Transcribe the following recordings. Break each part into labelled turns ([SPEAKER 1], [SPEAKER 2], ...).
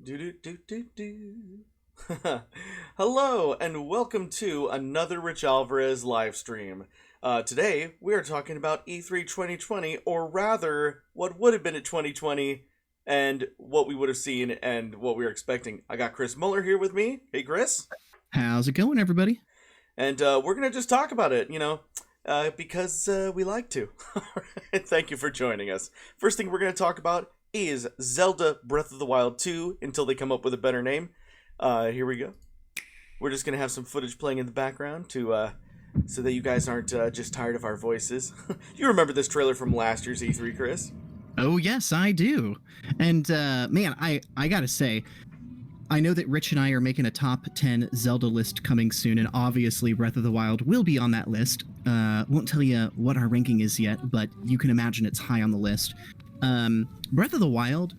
[SPEAKER 1] Do do do do do. Hello and welcome to another Rich Alvarez live stream. Today we are talking about E3 2020, or rather, what would have been at 2020, and what we would have seen and what we were expecting. I got Chris Muller here with me. Hey, Chris.
[SPEAKER 2] How's it going, everybody?
[SPEAKER 1] And we're gonna just talk about it, because we like to. Thank you for joining us. First thing we're gonna talk about is Zelda Breath of the Wild 2 until they come up with a better name. Here we go. We're just going to have some footage playing in the background to so that you guys aren't just tired of our voices. You remember this trailer from last year's E3, Chris?
[SPEAKER 2] Oh, yes, I do. And man, I gotta say, I know that Rich and I are making a top 10 Zelda list coming soon, and obviously Breath of the Wild will be on that list. Won't tell you what our ranking is yet, but you can imagine it's high on the list. Breath of the Wild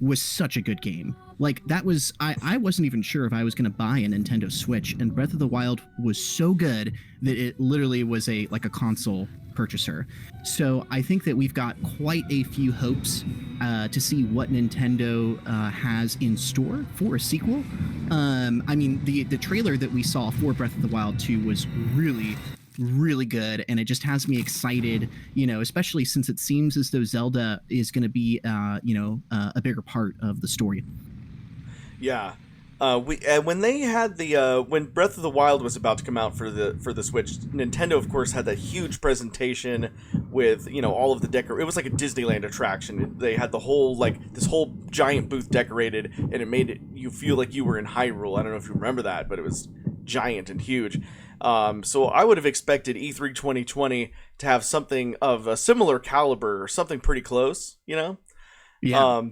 [SPEAKER 2] was such a good game. Like, that was, I wasn't even sure if I was going to buy a Nintendo Switch, and Breath of the Wild was so good that it literally was a console purchaser. So I think that we've got quite a few hopes to see what Nintendo has in store for a sequel. I mean, the trailer that we saw for Breath of the Wild 2 was really good, and it just has me excited, especially since it seems as though Zelda is going to be a bigger part of the story.
[SPEAKER 1] Yeah. When they had when Breath of the Wild was about to come out for the Switch, Nintendo of course had that huge presentation with all of the decor. It was like a Disneyland attraction. They had the whole this whole giant booth decorated, and it made you feel like you were in Hyrule. I don't know if you remember that, but it was giant and huge. So I would have expected E3 2020 to have something of a similar caliber or something pretty close,
[SPEAKER 2] Yeah.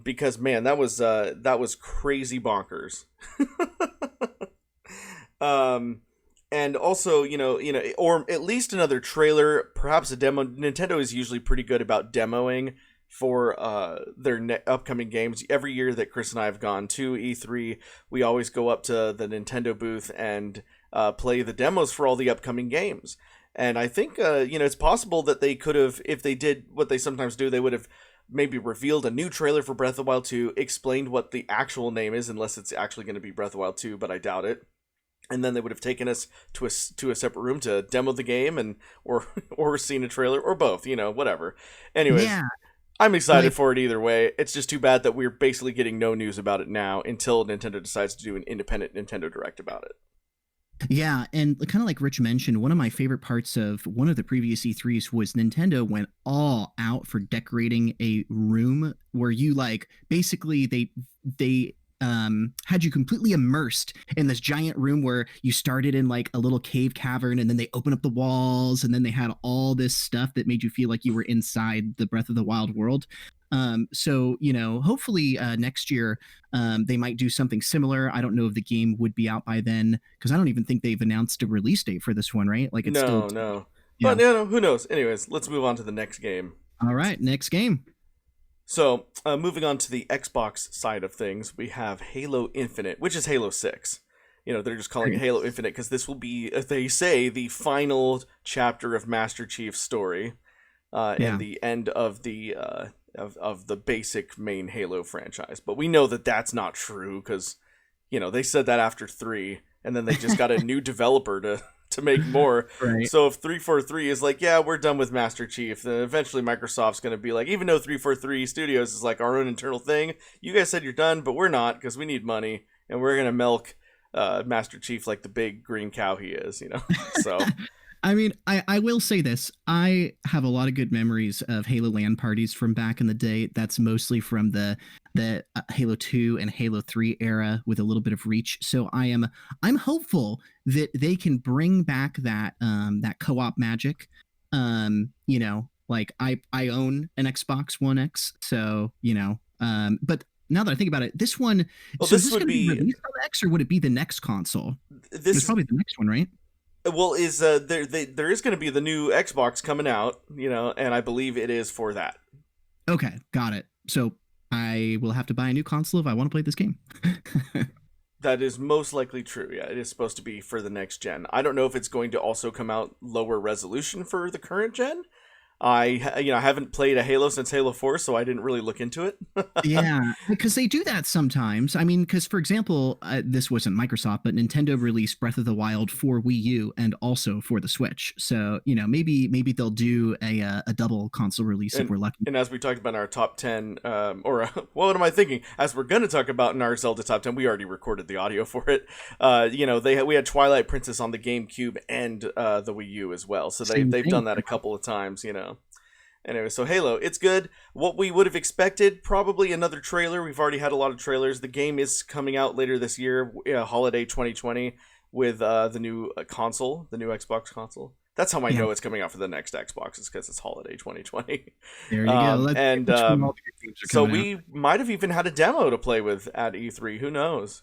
[SPEAKER 1] because man, that was crazy bonkers. And also, or at least another trailer, perhaps a demo. Nintendo is usually pretty good about demoing for their upcoming games. Every year that Chris and I have gone to E3, we always go up to the Nintendo booth and play the demos for all the upcoming games. And I think, it's possible that they could have, if they did what they sometimes do, they would have maybe revealed a new trailer for Breath of the Wild 2, explained what the actual name is, unless it's actually going to be Breath of the Wild 2, but I doubt it. And then they would have taken us to a separate room to demo the game and or seen a trailer, or both, whatever. Anyways,
[SPEAKER 2] Yeah.
[SPEAKER 1] I'm excited for it either way. It's just too bad that we're basically getting no news about it now until Nintendo decides to do an independent Nintendo Direct about it.
[SPEAKER 2] Yeah, and kind of like Rich mentioned, one of my favorite parts of one of the previous E3s was Nintendo went all out for decorating a room where you basically they had you completely immersed in this giant room where you started in a little cave cavern, and then they open up the walls, and then they had all this stuff that made you feel like you were inside the Breath of the Wild world. So hopefully next year they might do something similar. I don't know if the game would be out by then, because I don't even think they've announced a release date for this one, right? Like, it's still
[SPEAKER 1] No.
[SPEAKER 2] yeah.
[SPEAKER 1] But who knows? Anyways, let's move on to the next game.
[SPEAKER 2] All right, next game.
[SPEAKER 1] So, moving on to the Xbox side of things, we have Halo Infinite, which is Halo 6. They're just calling it Halo Infinite because this will be, they say, the final chapter of Master Chief's story, and the end of the of the basic main Halo franchise. But we know that that's not true because, they said that after 3, and then they just got a new developer to make more.
[SPEAKER 2] Right.
[SPEAKER 1] So if 343 is like, yeah, we're done with Master Chief, then eventually Microsoft's going to be like, even though 343 Studios is like our own internal thing, you guys said you're done, but we're not because we need money, and we're going to milk Master Chief like the big green cow he is, So
[SPEAKER 2] I mean, I will say this. I have a lot of good memories of Halo LAN parties from back in the day. That's mostly from the Halo 2 and Halo 3 era with a little bit of Reach. So I'm hopeful that they can bring back that that co-op magic. I own an Xbox One X, so but now that I think about it, this one,
[SPEAKER 1] well,
[SPEAKER 2] so is
[SPEAKER 1] this
[SPEAKER 2] this
[SPEAKER 1] would
[SPEAKER 2] going to be
[SPEAKER 1] be
[SPEAKER 2] released on X, or would it be the next console? It's
[SPEAKER 1] this
[SPEAKER 2] probably the next one, right?
[SPEAKER 1] well is there is going to be the new Xbox coming out, and I believe it is for that.
[SPEAKER 2] Okay, got it. So I will have to buy a new console if I want to play this game.
[SPEAKER 1] That is most likely true. Yeah, it is supposed to be for the next gen. I don't know if it's going to also come out lower resolution for the current gen. I haven't played a Halo since Halo 4, so I didn't really look into it.
[SPEAKER 2] Yeah, because they do that sometimes. I mean, because for example, this wasn't Microsoft, but Nintendo released Breath of the Wild for Wii U and also for the Switch. So maybe they'll do a double console release if we're lucky.
[SPEAKER 1] And as we talked about in our top 10, what am I thinking? As we're going to talk about in our Zelda top 10, we already recorded the audio for it. We had Twilight Princess on the GameCube and the Wii U as well. So they've done that a couple of times, Anyway, so Halo, it's good. What we would have expected, probably another trailer. We've already had a lot of trailers. The game is coming out later this year, holiday 2020, with the new console, the new Xbox console. That's how I know it's coming out for the next Xbox, is because it's holiday 2020.
[SPEAKER 2] There you go.
[SPEAKER 1] So we might have even had a demo to play with at E3. Who knows?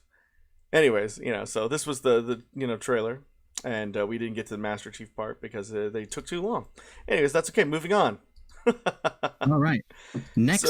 [SPEAKER 1] Anyways, so this was the trailer, and we didn't get to the Master Chief part because they took too long. Anyways, that's okay. Moving on.
[SPEAKER 2] All right. Next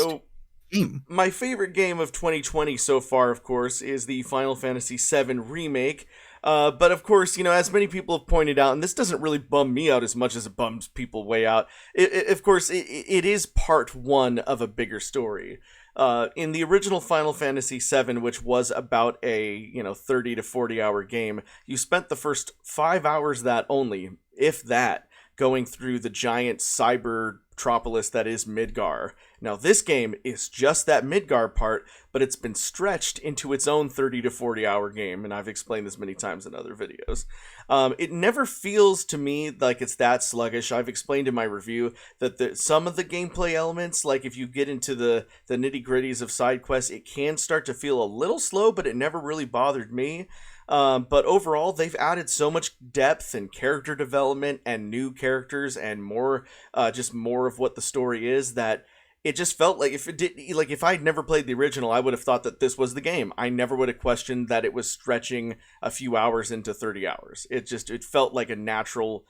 [SPEAKER 2] game.
[SPEAKER 1] My favorite game of 2020 so far, of course, is the Final Fantasy VII Remake. But of course, as many people have pointed out, and this doesn't really bum me out as much as it bums people way out, of course, it is part one of a bigger story. In the original Final Fantasy VII, which was about a 30 to 40 hour game, you spent the first 5 hours that only, if that, going through the giant cybertropolis that is Midgar. Now, this game is just that Midgar part, but it's been stretched into its own 30 to 40 hour game, and I've explained this many times in other videos. It never feels to me like it's that sluggish. I've explained in my review that some of the gameplay elements, like if you get into the nitty-gritties of side quests, it can start to feel a little slow, but it never really bothered me. But overall, they've added so much depth and character development and new characters and more of what the story is, that it just felt like if I'd never played the original, I would have thought that this was the game. I never would have questioned that it was stretching a few hours into 30 hours. It felt like a natural,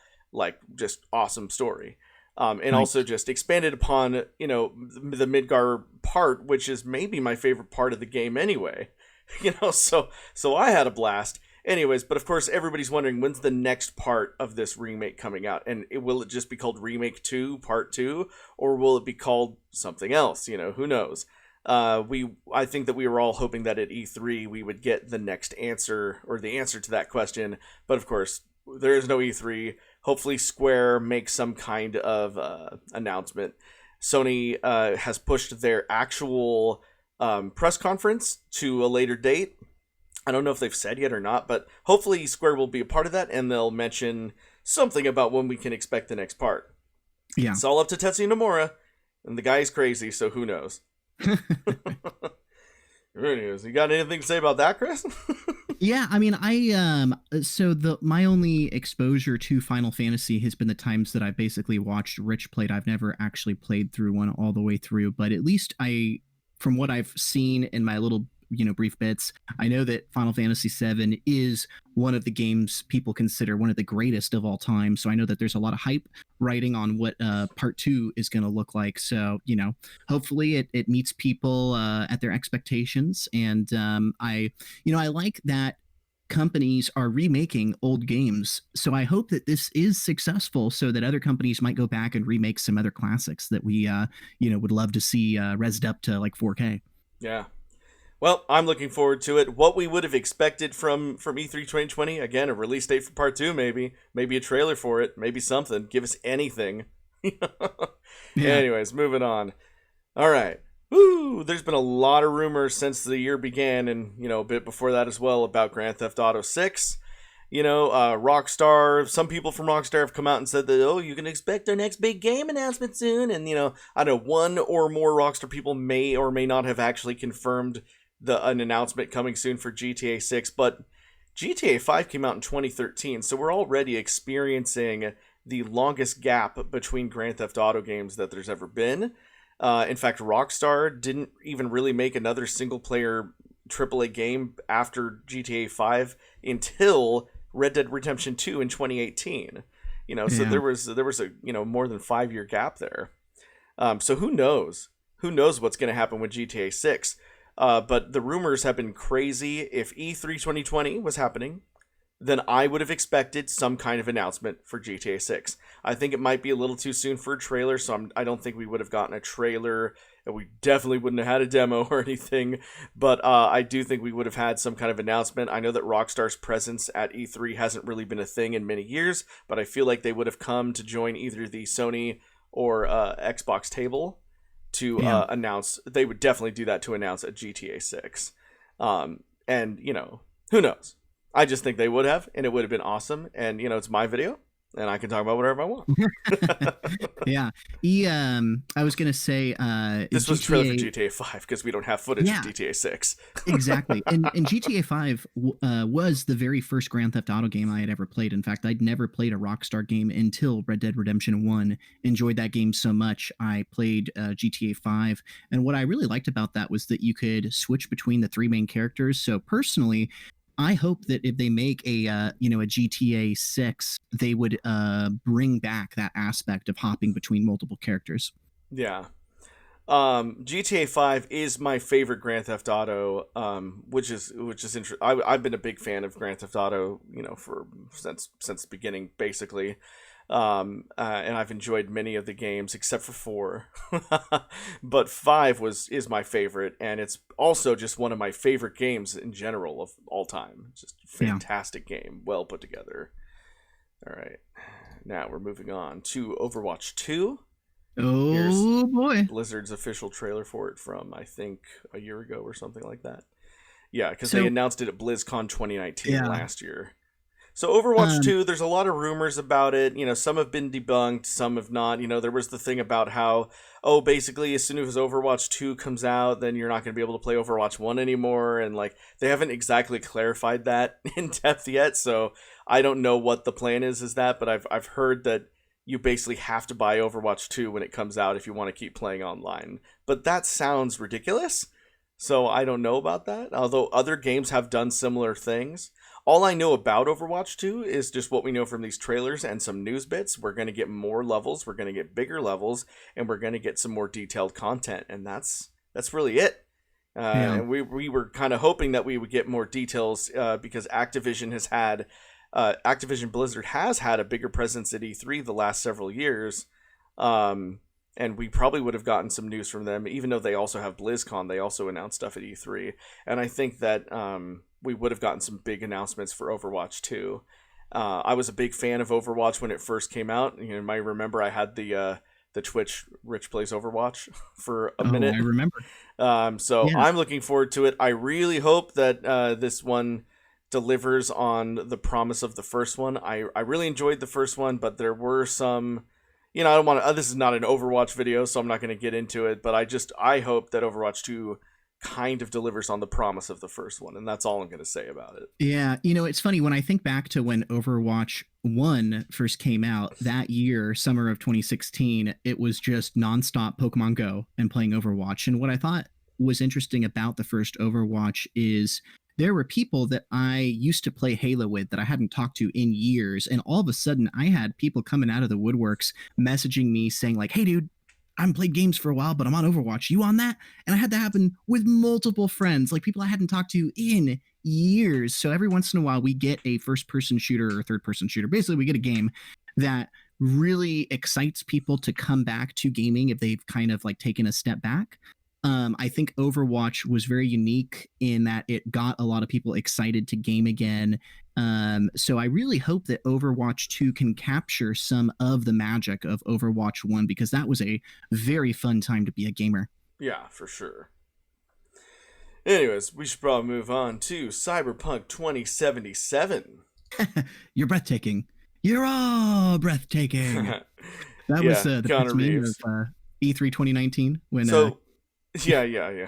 [SPEAKER 1] just awesome story. And also just expanded upon, the Midgar part, which is maybe my favorite part of the game anyway. So I had a blast. Anyways, but of course everybody's wondering, when's the next part of this remake coming out? And will it just be called Remake 2, Part 2? Or will it be called something else? Who knows? I think that we were all hoping that at E3 we would get the next answer, or the answer to that question. But of course, there is no E3. Hopefully Square makes some kind of announcement. Sony has pushed their actual press conference to a later date. I don't know if they've said yet or not, but hopefully Square will be a part of that, and they'll mention something about when we can expect the next part.
[SPEAKER 2] Yeah.
[SPEAKER 1] It's all up to Tetsuya Nomura, and the guy is crazy, so who knows? Anyways, you got anything to say about that, Chris?
[SPEAKER 2] Yeah, I mean, my only exposure to Final Fantasy has been the times that I basically watched Rich played. I've never actually played through one all the way through, but at least from what I've seen in my little brief bits, I know that Final Fantasy VII is one of the games people consider one of the greatest of all time. So I know that there's a lot of hype writing on what part 2 is going to look like. So, hopefully it meets people at their expectations. And I like that companies are remaking old games. So I hope that this is successful so that other companies might go back and remake some other classics that we, would love to see rezzed up to 4K.
[SPEAKER 1] Yeah. Well, I'm looking forward to it. What we would have expected from E3 2020, again, a release date for part 2, maybe a trailer for it, maybe something. Give us anything. Yeah. Anyways, moving on. All right. Woo! There's been a lot of rumors since the year began, and a bit before that as well, about Grand Theft Auto 6. Rockstar, some people from Rockstar have come out and said that, you can expect our next big game announcement soon. And, I know one or more Rockstar people may or may not have actually confirmed an announcement coming soon for GTA 6, but GTA 5 came out in 2013, so we're already experiencing the longest gap between Grand Theft Auto games that there's ever been. In fact, Rockstar didn't even really make another single-player AAA game after GTA 5 until Red Dead Redemption 2 in 2018. So there was a more than 5-year gap there. So who knows? Who knows what's going to happen with GTA 6? But the rumors have been crazy. If E3 2020 was happening, then I would have expected some kind of announcement for GTA 6. I think it might be a little too soon for a trailer, so I don't think we would have gotten a trailer, and we definitely wouldn't have had a demo or anything, but I do think we would have had some kind of announcement. I know that Rockstar's presence at E3 hasn't really been a thing in many years, but I feel like they would have come to join either the Sony or Xbox table to
[SPEAKER 2] Yeah.
[SPEAKER 1] announce. They would definitely do that to announce a GTA 6. And, who knows? I just think they would have, and it would have been awesome. And, it's my video, and I can talk about whatever I want.
[SPEAKER 2] Yeah. I was gonna say
[SPEAKER 1] This was trailer for
[SPEAKER 2] GTA.
[SPEAKER 1] GTA 5 because we don't have footage
[SPEAKER 2] Yeah,
[SPEAKER 1] of GTA 6.
[SPEAKER 2] exactly. And GTA 5 was the very first Grand Theft Auto game I had ever played. In fact, I'd never played a Rockstar game until Red Dead Redemption 1. Enjoyed that game so much, I played GTA 5. And what I really liked about that was that you could switch between the three main characters. So personally, I hope that if they make a GTA 6, they would bring back that aspect of hopping between multiple characters.
[SPEAKER 1] Yeah. GTA 5 is my favorite Grand Theft Auto, which is interesting. I've been a big fan of Grand Theft Auto, for since the beginning, basically. And I've enjoyed many of the games except for 4. But 5 is my favorite, and it's also just one of my favorite games in general of all time. It's just a fantastic game, well put together. All right. Now we're moving on to Overwatch 2. Here's
[SPEAKER 2] Oh boy.
[SPEAKER 1] Blizzard's official trailer for it from, I think, a year ago or something like that. Yeah, because
[SPEAKER 2] So
[SPEAKER 1] they announced it at BlizzCon 2019
[SPEAKER 2] yeah.
[SPEAKER 1] last year. So Overwatch 2, there's a lot of rumors about it. Some have been debunked, some have not. There was the thing about how, basically as soon as Overwatch 2 comes out, then you're not going to be able to play Overwatch 1 anymore. And, they haven't exactly clarified that in depth yet. So I don't know what the plan is that, but I've heard that you basically have to buy Overwatch 2 when it comes out if you want to keep playing online. But that sounds ridiculous. So I don't know about that. Although other games have done similar things. All I know about Overwatch 2 is just what we know from these trailers and some news bits. We're going to get more levels, we're going to get bigger levels, and we're going to get some more detailed content. And that's really it. And we were kind of hoping that we would get more details because Activision Blizzard has had a bigger presence at E3 the last several years. And we probably would have gotten some news from them, even though they also have BlizzCon. They also announced stuff at E3. And I think that we would have gotten some big announcements for Overwatch 2. I was a big fan of Overwatch when it first came out. You might remember I had the Twitch Rich Plays Overwatch for a minute.
[SPEAKER 2] I remember.
[SPEAKER 1] So I'm looking forward to it. I really hope that this one delivers on the promise of the first one. I really enjoyed the first one, but there were some... I don't want to... this is not an Overwatch video, so I'm not going to get into it, but I hope that Overwatch 2 kind of delivers on the promise of the first one, and that's all I'm going to say about it.
[SPEAKER 2] Yeah, it's funny when I think back to when Overwatch 1 first came out that year, summer of 2016, it was just nonstop Pokemon Go and playing Overwatch. And what I thought was interesting about the first Overwatch is there were people that I used to play Halo with that I hadn't talked to in years. And all of a sudden I had people coming out of the woodworks messaging me saying like, hey dude, I haven't played games for a while, but I'm on Overwatch. You on that? And I had that happen with multiple friends, like people I hadn't talked to in years. So every once in a while we get a first-person shooter or third-person shooter. Basically, we get a game that really excites people to come back to gaming if they've kind of like taken a step back. I think Overwatch was very unique in that it got a lot of people excited to game again. So I really hope that Overwatch 2 can capture some of the magic of Overwatch 1 because that was a very fun time to be a gamer.
[SPEAKER 1] Yeah, for sure. Anyways, we should probably move on to Cyberpunk 2077.
[SPEAKER 2] You're breathtaking. You're all breathtaking. That was the
[SPEAKER 1] Keanu Reeves.
[SPEAKER 2] of E3 2019 when
[SPEAKER 1] Yeah.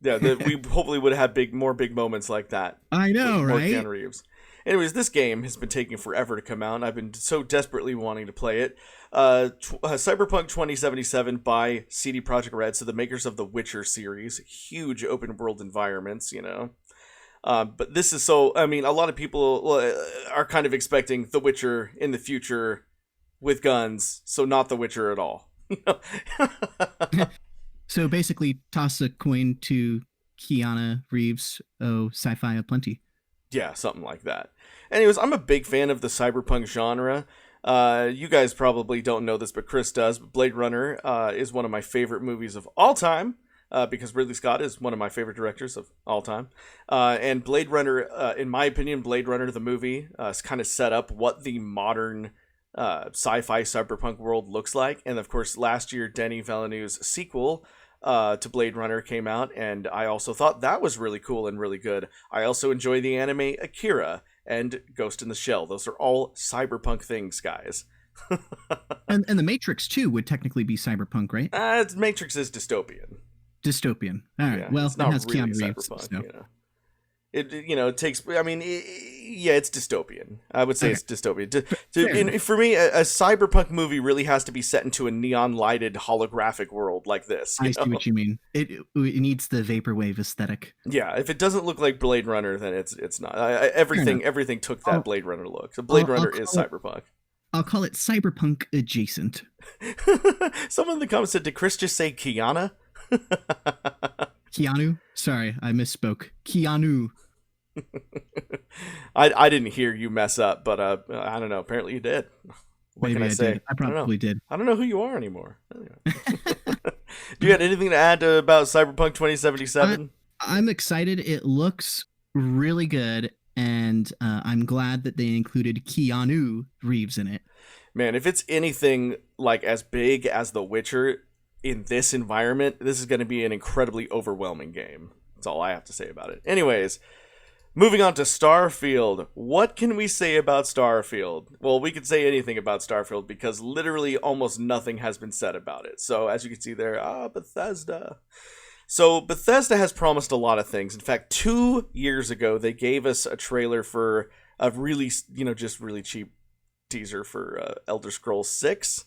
[SPEAKER 1] We hopefully would have had more big moments like that.
[SPEAKER 2] I know, right?
[SPEAKER 1] Keanu Reeves. Anyways, this game has been taking forever to come out, and I've been so desperately wanting to play it. Cyberpunk 2077 by CD Projekt Red, so the makers of the Witcher series, huge open world environments, But this is a lot of people are kind of expecting The Witcher in the future with guns, so not The Witcher at all.
[SPEAKER 2] So basically, toss a coin to Keanu Reeves. Oh, sci-fi aplenty.
[SPEAKER 1] Yeah, something like that. Anyways, I'm a big fan of the cyberpunk genre. You guys probably don't know this, but Chris does. But Blade Runner is one of my favorite movies of all time. Because Ridley Scott is one of my favorite directors of all time. And Blade Runner, in my opinion, Blade Runner, the movie, kind of set up what the modern sci-fi cyberpunk world looks like. And of course, last year, Denis Villeneuve's sequel to Blade Runner came out, and I also thought that was really cool and really good. I also enjoy the anime Akira and Ghost in the Shell. Those are all cyberpunk things, guys.
[SPEAKER 2] And the Matrix too would technically be cyberpunk, right?
[SPEAKER 1] Matrix is dystopian.
[SPEAKER 2] Dystopian. All right.
[SPEAKER 1] Yeah,
[SPEAKER 2] well,
[SPEAKER 1] it's
[SPEAKER 2] it
[SPEAKER 1] not
[SPEAKER 2] has
[SPEAKER 1] really
[SPEAKER 2] Keanu Reeves.
[SPEAKER 1] cyberpunk.
[SPEAKER 2] So.
[SPEAKER 1] It takes. I mean, yeah, it's dystopian. I would say it's dystopian. For me, a cyberpunk movie really has to be set into a neon lighted holographic world like this.
[SPEAKER 2] I see what you mean. It needs the vaporwave aesthetic.
[SPEAKER 1] Yeah, if it doesn't look like Blade Runner, then it's not. Everything took that Blade Runner look. So Blade Runner is cyberpunk.
[SPEAKER 2] I'll call it cyberpunk adjacent.
[SPEAKER 1] Someone in the comments said, "Did Chris just say Kiana?"
[SPEAKER 2] Keanu? Sorry, I misspoke. Keanu.
[SPEAKER 1] I didn't hear you mess up, but I don't know. Apparently you did. What
[SPEAKER 2] Maybe
[SPEAKER 1] can I say?
[SPEAKER 2] Did. I probably did.
[SPEAKER 1] I don't know who you are anymore. Anyway. Do you have anything to add about Cyberpunk 2077?
[SPEAKER 2] I'm excited. It looks really good, and I'm glad that they included Keanu Reeves in it.
[SPEAKER 1] Man, if it's anything like as big as The Witcher in this environment, this is going to be an incredibly overwhelming game. That's all I have to say about it. Anyways, moving on to Starfield. What can we say about Starfield? Well, we could say anything about Starfield because literally almost nothing has been said about it. So as you can see there, Bethesda. So Bethesda has promised a lot of things. In fact, 2 years ago, they gave us a trailer for a really, just really cheap teaser for Elder Scrolls 6.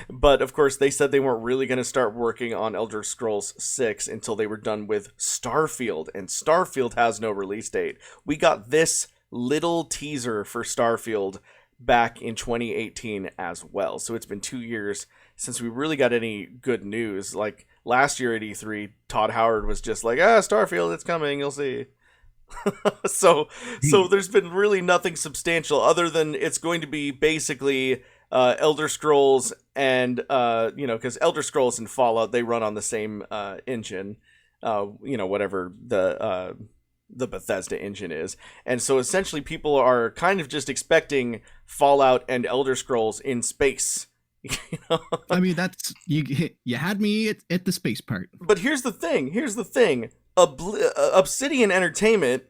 [SPEAKER 1] But of course they said they weren't really going to start working on Elder Scrolls 6 until they were done with Starfield, and Starfield has no release date. We got this little teaser for Starfield back in 2018 as well, so it's been 2 years since we really got any good news. Like last year at E3, Todd Howard was just like, Starfield, it's coming, you'll see. so there's been really nothing substantial other than it's going to be basically Elder Scrolls and because Elder Scrolls and Fallout, they run on the same engine, whatever the Bethesda engine is. And so essentially people are kind of just expecting Fallout and Elder Scrolls in space.
[SPEAKER 2] I mean, that's you had me at the space part.
[SPEAKER 1] But here's the thing. Obsidian Entertainment,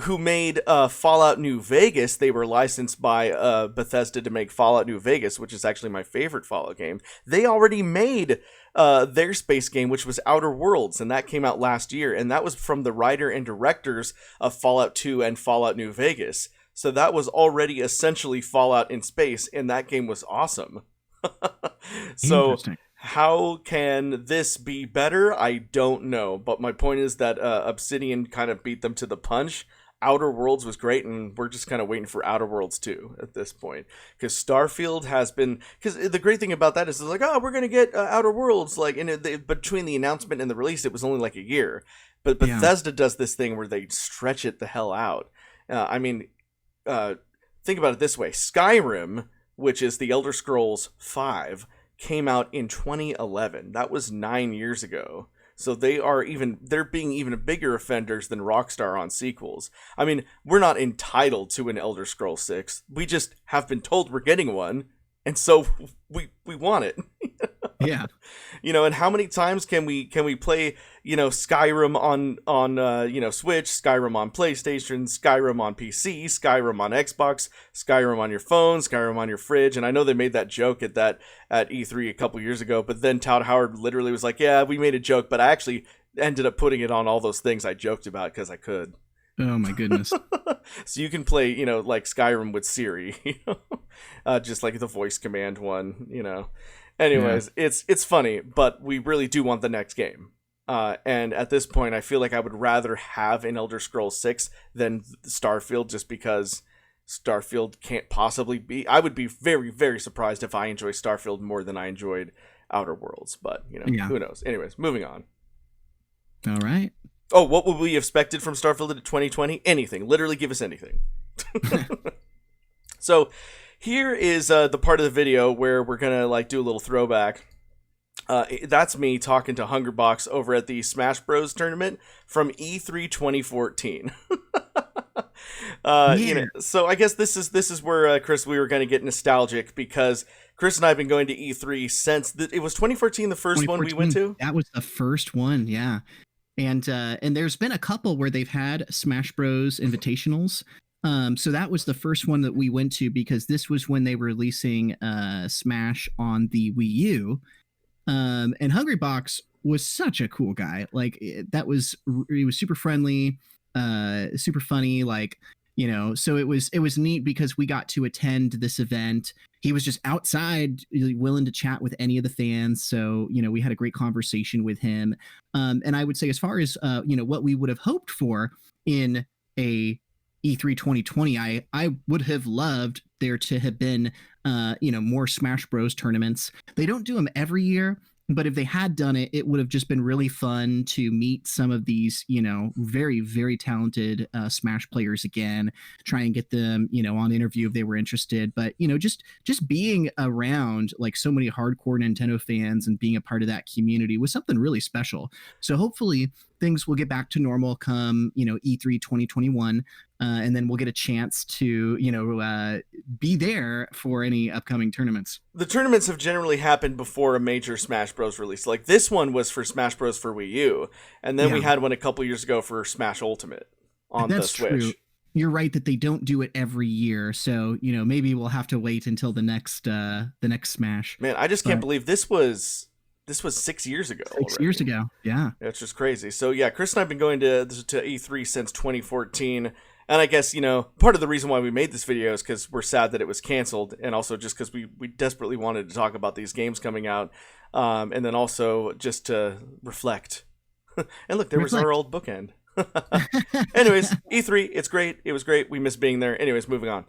[SPEAKER 1] who made Fallout New Vegas, they were licensed by Bethesda to make Fallout New Vegas, which is actually my favorite Fallout game. They already made their space game, which was Outer Worlds, and that came out last year, and that was from the writer and directors of Fallout 2 and Fallout New Vegas. So that was already essentially Fallout in space, and that game was awesome. So how can this be better? I don't know. But my point is that Obsidian kind of beat them to the punch. Outer Worlds was great, and we're just kind of waiting for Outer Worlds 2 at this point. Because Starfield has been... Because the great thing about that is it's like, we're going to get Outer Worlds. Like, between the announcement and the release, it was only like a year. But Bethesda does this thing where they stretch it the hell out. Think about it this way. Skyrim, which is the Elder Scrolls 5, came out in 2011. That was 9 years ago. So they're being even bigger offenders than Rockstar on sequels. I mean, we're not entitled to an Elder Scrolls 6. We just have been told we're getting one, and so we want it.
[SPEAKER 2] Yeah.
[SPEAKER 1] And how many times can we play, Skyrim on Switch, Skyrim on PlayStation, Skyrim on PC, Skyrim on Xbox, Skyrim on your phone, Skyrim on your fridge? And I know they made that joke at E3 a couple years ago, but then Todd Howard literally was like, yeah, we made a joke, but I actually ended up putting it on all those things I joked about because I could.
[SPEAKER 2] Oh my goodness.
[SPEAKER 1] So you can play, like Skyrim with Siri, just like the voice command one, Anyways, yeah. It's funny, but we really do want the next game. And at this point, I feel like I would rather have an Elder Scrolls 6 than Starfield, just because Starfield can't possibly be... I would be very, very surprised if I enjoy Starfield more than I enjoyed Outer Worlds, but, Who knows? Anyways, moving on.
[SPEAKER 2] All right.
[SPEAKER 1] Oh, what would we have expected from Starfield in 2020? Anything. Literally give us anything. So here is the part of the video where we're gonna like do a little throwback. That's me talking to Hungrybox over at the Smash Bros tournament from E3 2014.
[SPEAKER 2] Yeah.
[SPEAKER 1] So I guess this is where Chris, we were going to get nostalgic because Chris and I have been going to E3 since it was 2014, the first one we went to.
[SPEAKER 2] That was the first one, yeah. And there's been a couple where they've had Smash Bros. Invitationals. So that was the first one that we went to because this was when they were releasing Smash on the Wii U. And Hungrybox was such a cool guy. Like he was super friendly, super funny. Like, you know, so it was neat because we got to attend this event. He was just outside, really willing to chat with any of the fans. So, you know, we had a great conversation with him. And I would say, as far as you know, what we would have hoped for in a E3 2020, I would have loved there to have been you know, more Smash Bros tournaments. They don't do them every year, but if they had done it, it would have just been really fun to meet some of these, you know, very, very talented Smash players again, try and get them, you know, on interview if they were interested. But, you know, just being around like so many hardcore Nintendo fans and being a part of that community was something really special. So hopefully things will get back to normal come, you know, E3 2021. And then we'll get a chance to, you know, be there for any upcoming tournaments.
[SPEAKER 1] The tournaments have generally happened before a major Smash Bros. Release. Like this one was for Smash Bros. For Wii U, and then we had one a couple years ago for Smash Ultimate on the Switch. True.
[SPEAKER 2] You're right that they don't do it every year, so you know maybe we'll have to wait until the next Smash.
[SPEAKER 1] Man, I just can't believe this was 6 years ago.
[SPEAKER 2] 6 years ago, yeah.
[SPEAKER 1] It's just crazy. So yeah, Chris and I've been going to E3 since 2014. And I guess, you know, part of the reason why we made this video is because we're sad that it was canceled. And also just because we desperately wanted to talk about these games coming out. And then also just to reflect. And look, there was our old bookend. Anyways, E3, it's great. It was great. We miss being there. Anyways, moving on.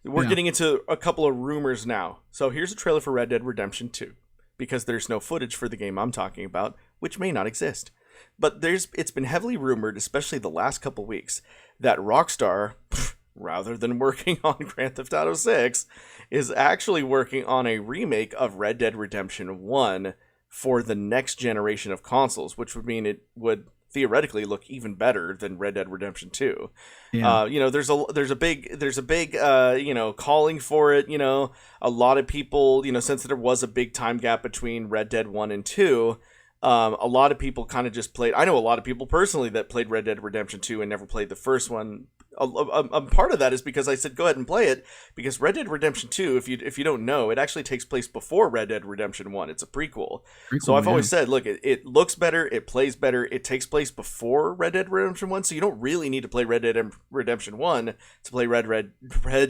[SPEAKER 1] We're getting into a couple of rumors now. So here's a trailer for Red Dead Redemption 2. Because there's no footage for the game I'm talking about, which may not exist. But it's been heavily rumored, especially the last couple weeks, that Rockstar, rather than working on Grand Theft Auto 6, is actually working on a remake of Red Dead Redemption 1 for the next generation of consoles, which would mean it would theoretically look even better than Red Dead Redemption 2. Yeah. You know, there's a big you know, calling for it. You know, a lot of people, you know, since there was a big time gap between Red Dead 1 and 2, a lot of people kind of just played. I know a lot of people personally that played Red Dead Redemption 2 and never played the first one. A part of that is because I said go ahead and play it, because Red Dead Redemption 2, if you don't know, it actually takes place before Red Dead Redemption 1. It's a prequel. So I've always said, look, it looks better, it plays better, it takes place before Red Dead Redemption 1, so you don't really need to play Red Dead Redemption 1 to play Red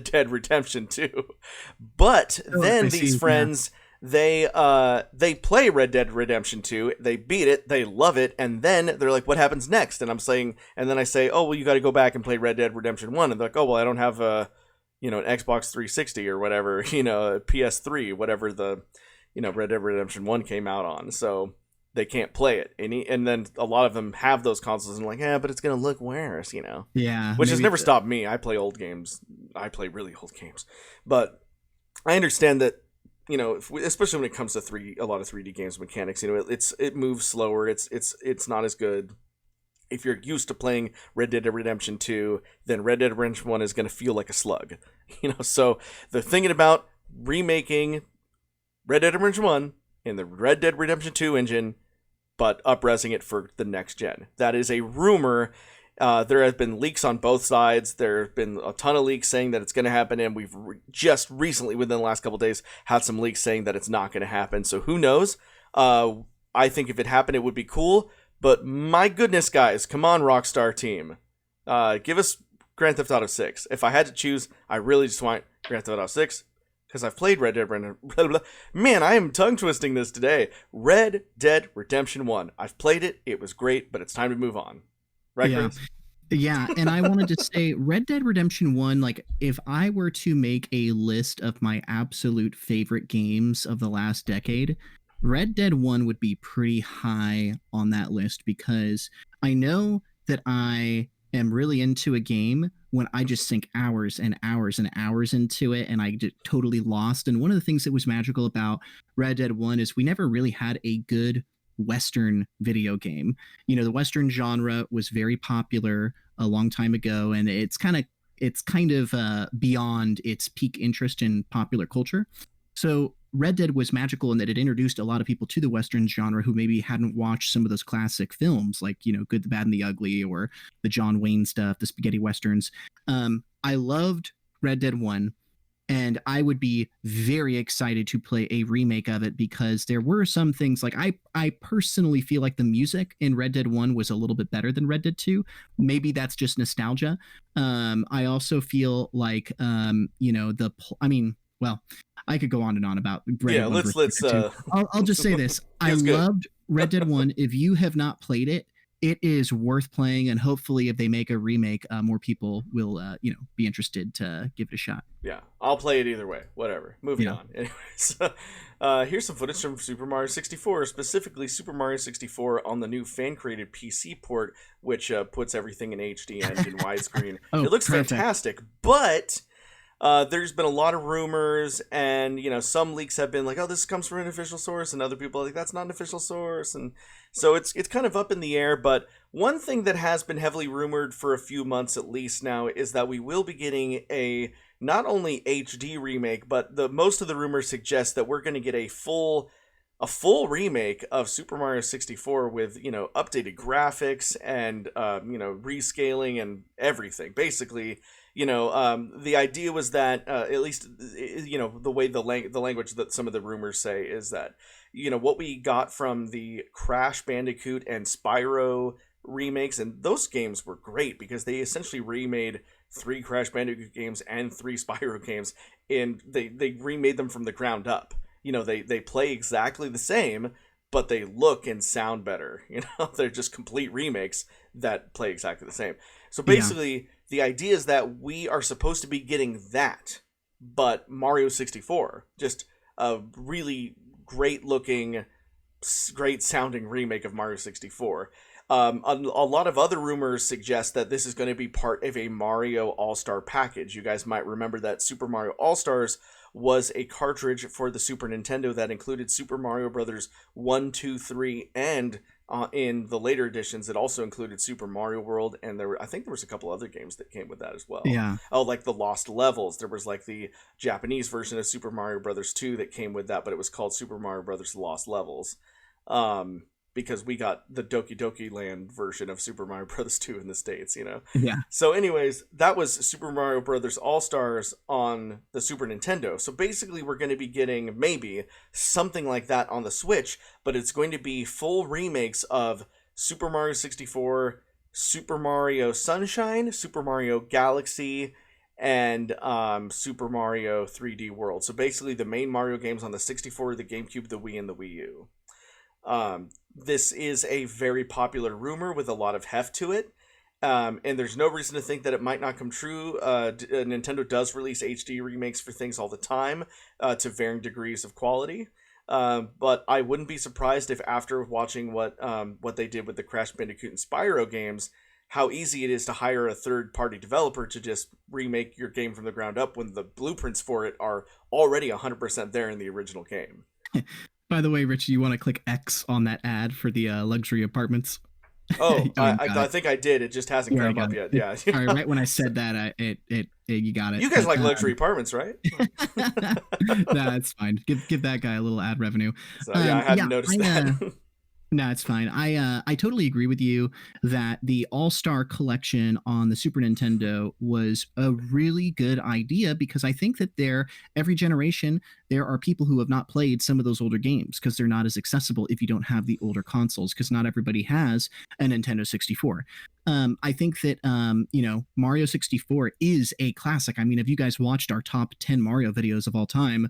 [SPEAKER 1] Dead Redemption 2. But then these friends... They play Red Dead Redemption 2, they beat it, they love it, and then they're like, what happens next? And then I say, oh, well, you got to go back and play Red Dead Redemption 1. And they're like, oh, well, I don't have a, you know, an Xbox 360 or whatever, you know, a PS3, whatever the, you know, Red Dead Redemption 1 came out on. So they can't play it. And then a lot of them have those consoles and like, yeah, but it's going to look worse, you know.
[SPEAKER 2] Yeah.
[SPEAKER 1] Which has never stopped me. I play old games. I play really old games. But I understand that, you know, especially when it comes to a lot of 3D games mechanics, you know, it moves slower. It's not as good. If you're used to playing Red Dead Redemption 2, then Red Dead Redemption 1 is going to feel like a slug. You know, so they're thinking about remaking Red Dead Redemption 1 in the Red Dead Redemption 2 engine, but up-resing it for the next gen. That is a rumor. There have been leaks on both sides. There have been a ton of leaks saying that it's going to happen, and we've just recently, within the last couple of days, had some leaks saying that it's not going to happen. So who knows? I think if it happened, it would be cool. But my goodness, guys, come on, Rockstar team. Give us Grand Theft Auto 6. If I had to choose, I really just want Grand Theft Auto 6, because I've played Red Dead Redemption. Man, I am tongue-twisting this today. Red Dead Redemption 1. I've played it. It was great, but it's time to move on. Right,
[SPEAKER 2] yeah.
[SPEAKER 1] Chris?
[SPEAKER 2] Yeah, and I wanted to say Red Dead Redemption 1, like, if I were to make a list of my absolute favorite games of the last decade, Red Dead 1 would be pretty high on that list, because I know that I am really into a game when I just sink hours and hours and hours into it and I get totally lost. And one of the things that was magical about Red Dead 1 is we never really had a good Western video game. You know, the Western genre was very popular a long time ago, and it's kind of beyond its peak interest in popular culture. So Red Dead was magical in that it introduced a lot of people to the Western genre who maybe hadn't watched some of those classic films like, you know, Good, the Bad, and the Ugly, or the John Wayne stuff, the spaghetti westerns. I loved Red Dead 1, and I would be very excited to play a remake of it because there were some things like I personally feel like the music in Red Dead 1 was a little bit better than Red Dead 2. Maybe that's just nostalgia. I also feel like you know, I mean, well, I could go on and on about Red
[SPEAKER 1] Yeah,
[SPEAKER 2] Dead 1
[SPEAKER 1] let's
[SPEAKER 2] I'll just say this. I
[SPEAKER 1] It's good.
[SPEAKER 2] loved Red Dead 1. If you have not played it, it is worth playing, and hopefully if they make a remake, more people will you know, be interested to give it a shot.
[SPEAKER 1] Yeah, I'll play it either way. Whatever. Moving
[SPEAKER 2] Yeah.
[SPEAKER 1] on. Anyways, here's some footage from Super Mario 64, specifically Super Mario 64 on the new fan-created PC port, which puts everything in HD and in widescreen.
[SPEAKER 2] Oh,
[SPEAKER 1] It looks
[SPEAKER 2] perfect.
[SPEAKER 1] fantastic, but there's been a lot of rumors, and you know, some leaks have been like, "Oh, this comes from an official source," and other people are like, "That's not an official source," and so it's kind of up in the air. But one thing that has been heavily rumored for a few months at least now is that we will be getting a not only HD remake, but the most of the rumors suggest that we're going to get a full remake of Super Mario 64 with, you know, updated graphics and you know, rescaling and everything. Basically, you know, the idea was that at least, you know, the way the language that some of the rumors say is that, you know, what we got from the Crash Bandicoot and Spyro remakes, and those games were great because they essentially remade 3 Crash Bandicoot games and 3 Spyro games, and they remade them from the ground up. You know, they play exactly the same, but they look and sound better. You know, they're just complete remakes that play exactly the same. So
[SPEAKER 2] Yeah.
[SPEAKER 1] basically, the idea is that we are supposed to be getting that, but Mario 64, just a really great looking, great sounding remake of Mario 64. A lot of other rumors suggest that this is going to be part of a Mario All-Star package. You guys might remember that Super Mario All-Stars was a cartridge for the Super Nintendo that included Super Mario Brothers 1, 2, 3, and in the later editions, it also included Super Mario World, and I think there was a couple other games that came with that as well.
[SPEAKER 2] Yeah.
[SPEAKER 1] Oh, like the Lost Levels. There was like the Japanese version of Super Mario Brothers 2 that came with that, but it was called Super Mario Brothers Lost Levels. Because we got the Doki Doki Land version of Super Mario Brothers 2 in the States, you know?
[SPEAKER 2] Yeah.
[SPEAKER 1] So anyways, that was Super Mario Brothers All-Stars on the Super Nintendo. So basically we're going to be getting maybe something like that on the Switch, but it's going to be full remakes of Super Mario 64, Super Mario Sunshine, Super Mario Galaxy, and Super Mario 3D World. So basically the main Mario games on the 64, the GameCube, the Wii, and the Wii U. This is a very popular rumor with a lot of heft to it. And there's no reason to think that it might not come true. Nintendo does release HD remakes for things all the time, to varying degrees of quality. But I wouldn't be surprised if after watching what they did with the Crash Bandicoot and Spyro games, how easy it is to hire a third-party developer to just remake your game from the ground up when the blueprints for it are already 100% there in the original game.
[SPEAKER 2] By the way, Rich, you want to click X on that ad for the luxury apartments?
[SPEAKER 1] Oh,
[SPEAKER 2] You
[SPEAKER 1] I think I did. It just hasn't
[SPEAKER 2] Yeah, I
[SPEAKER 1] come up
[SPEAKER 2] got
[SPEAKER 1] yet. Yeah.
[SPEAKER 2] All right, right when I said that, you got it.
[SPEAKER 1] You guys
[SPEAKER 2] But,
[SPEAKER 1] like luxury apartments, right?
[SPEAKER 2] nah, it's fine. Give that guy a little ad revenue.
[SPEAKER 1] So yeah, I hadn't noticed that.
[SPEAKER 2] No, it's fine. I totally agree with you that the All-Star collection on the Super Nintendo was a really good idea because I think that every generation there are people who have not played some of those older games because they're not as accessible if you don't have the older consoles because not everybody has a Nintendo 64. I think that you know, Mario 64 is a classic. I mean, if you guys watched our top 10 Mario videos of all time,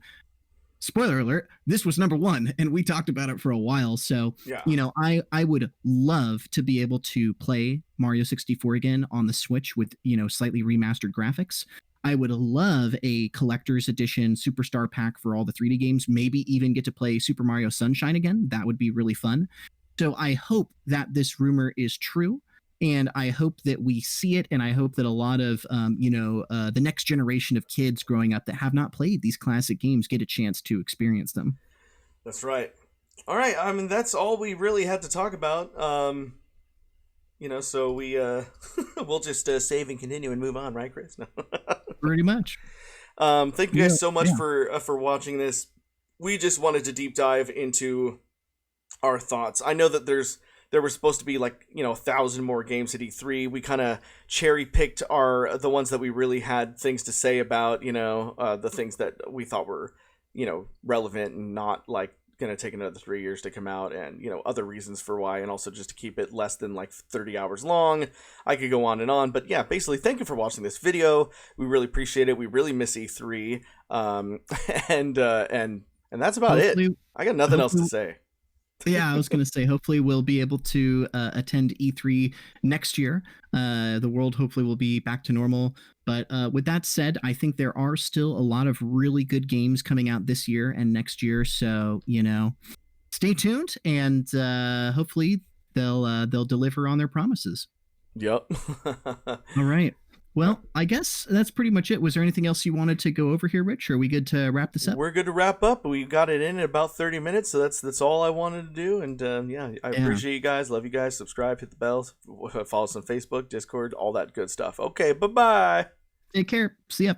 [SPEAKER 2] spoiler alert, this was number 1 and we talked about it for a while. So
[SPEAKER 1] Yeah.
[SPEAKER 2] you know, I would love to be able to play Mario 64 again on the Switch with, you know, slightly remastered graphics. I would love a collector's edition superstar pack for all the 3D games, maybe even get to play Super Mario Sunshine again. That would be really fun. So I hope that this rumor is true. And I hope that we see it, and I hope that a lot of the next generation of kids growing up that have not played these classic games get a chance to experience them.
[SPEAKER 1] That's right. All right. I mean, that's all we really had to talk about. So we we'll just save and continue and move on, right, Chris? No.
[SPEAKER 2] Pretty much.
[SPEAKER 1] Thank you guys so much
[SPEAKER 2] Yeah.
[SPEAKER 1] for watching this. We just wanted to deep dive into our thoughts. I know that there were supposed to be 1,000 more games at E3. We kind of cherry picked the ones that we really had things to say about. The things that we thought were relevant and not going to take another 3 years to come out, and other reasons for why, and also just to keep it less than 30 hours long. I could go on and on, but yeah, basically, thank you for watching this video. We really appreciate it. We really miss E3, and that's about
[SPEAKER 2] Hopefully-
[SPEAKER 1] it. I got nothing else to say.
[SPEAKER 2] Yeah, I was going to say, hopefully we'll be able to attend E3 next year. The world hopefully will be back to normal. But with that said, I think there are still a lot of really good games coming out this year and next year. So, stay tuned, and hopefully they'll deliver on their promises.
[SPEAKER 1] Yep.
[SPEAKER 2] All right. Well, I guess that's pretty much it. Was there anything else you wanted to go over here, Rich? Are we good to wrap this up?
[SPEAKER 1] We're good to wrap up. We got it in about 30 minutes, so that's all I wanted to do. And I appreciate you guys. Love you guys. Subscribe, hit the bells, follow us on Facebook, Discord, all that good stuff. Okay, bye-bye.
[SPEAKER 2] Take care. See ya.